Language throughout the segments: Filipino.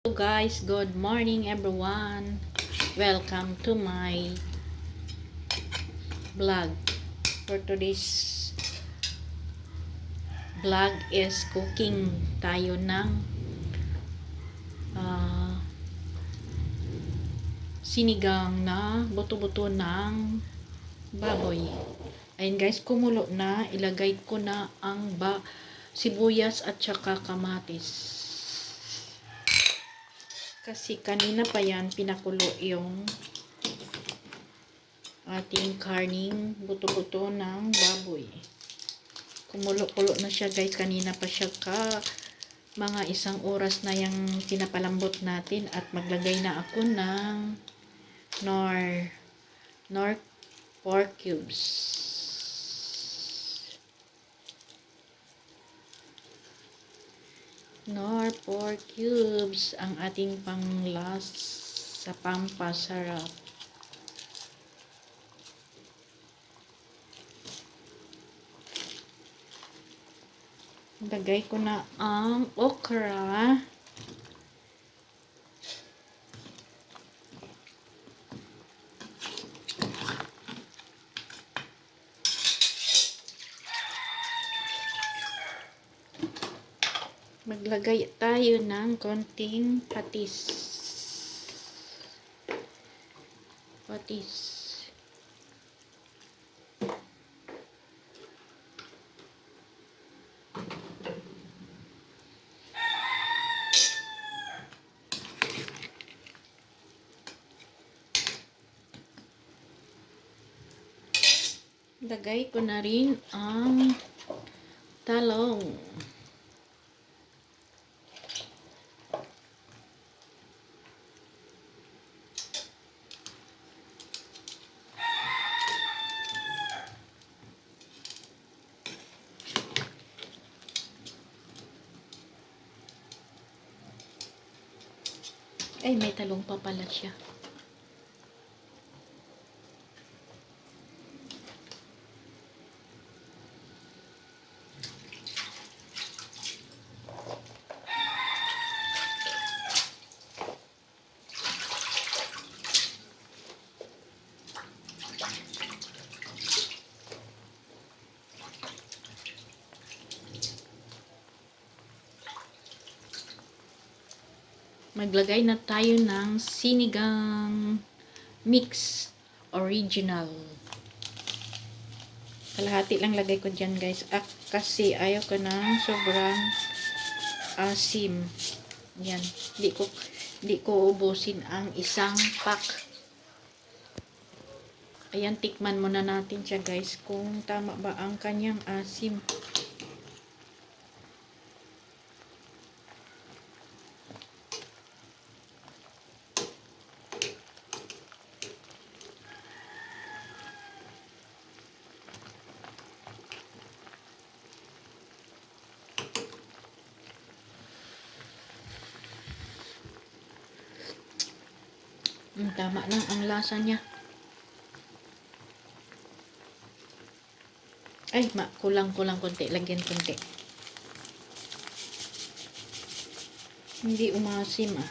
Hello guys, good morning everyone. Welcome to my vlog. For today's vlog is cooking tayo ng ah, sinigang na buto-buto ng baboy. Ayun guys, kumulo na. Ilagay ko na ang sibuyas at saka kamatis. Kasi kanina pa yan pinakulo yung ating karning buto-buto ng baboy. Kumulo-kulo na siya guys. Kanina pa siya mga isang oras na yung pinapalambot natin at maglagay na ako ng nor pork cubes. Nor pork cubes ang ating panglas sa pampasarap. Lagay ko na ang okra. Maglagay tayo ng konting patis. Lagay ko na rin ang talong. Ay, may talong pa pala siya. Maglagay na tayo ng sinigang mix original. Kalahati lang lagay ko dyan guys. Kasi ayaw ko ng sobrang asim. Yan. Di ko ubusin ang isang pack. Ayan, tikman muna natin siya guys kung tama ba ang kanyang asim. Tama lang ang lasa niya. Ay, kulang konti. Lagyan konti. Hindi umasim ah.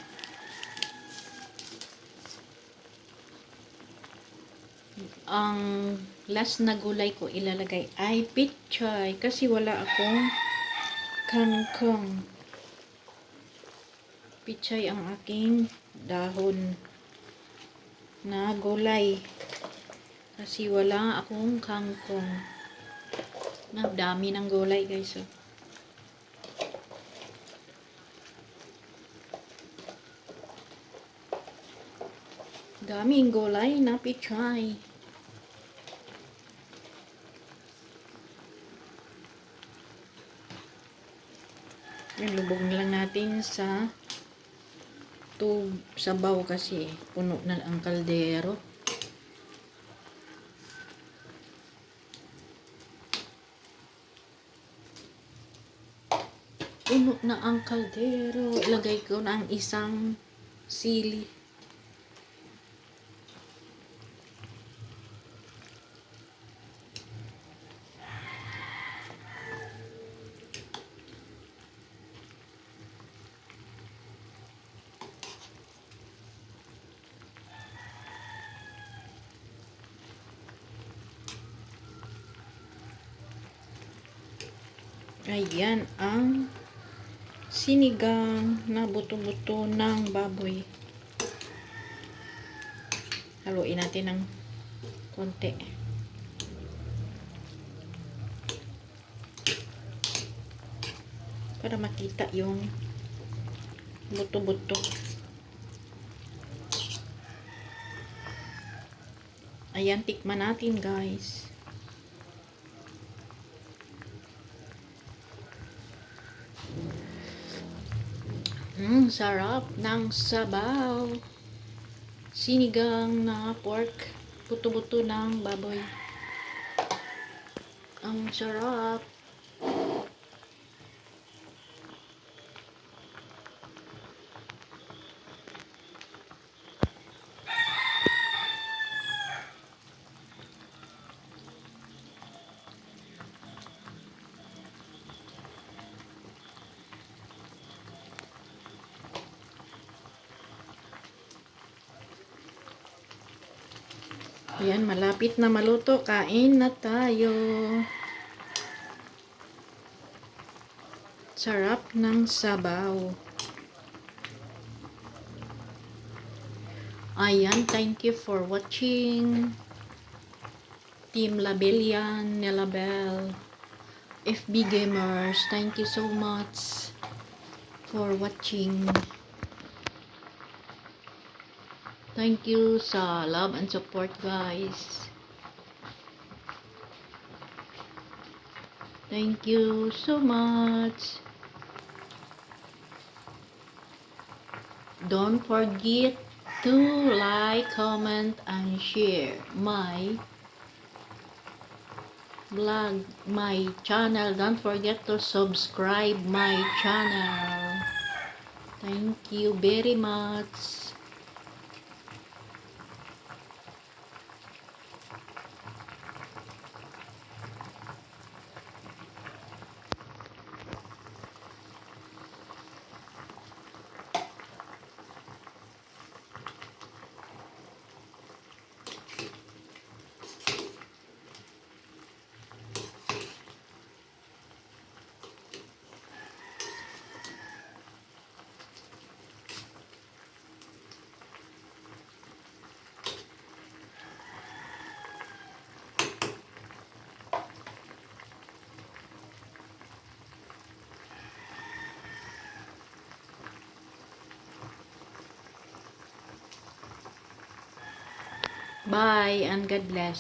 Ang last na gulay ko ilalagay ay pichay. Kasi wala akong kangkong. Pichay ang aking dahon na gulay. Kasi wala akong kangkong. Nagdami ng gulay guys. Oh. Daming gulay na pichay. Yan, lubog na lang natin sa sabaw kasi puno na ang kaldero. Puno na ang kaldero. Ilagay ko na ang isang sili. Ayan ang sinigang na buto-buto ng baboy. Haluin natin ng konti. Para makita yung buto-buto. Ayan, tikman natin guys. Sarap ng sabaw. Sinigang na pork. Buto-buto ng baboy. Ang sarap. Ayan, malapit na maluto. Kain na tayo. Sarap ng sabaw. Ayan, thank you for watching. Team Labelian, Nelabel, FB Gamers, thank you so much for watching. Thank you sa love and support guys. Thank you so much. Don't forget to like, comment, and share my vlog, my channel. Don't forget to subscribe my channel. Thank you very much. Bye and God bless.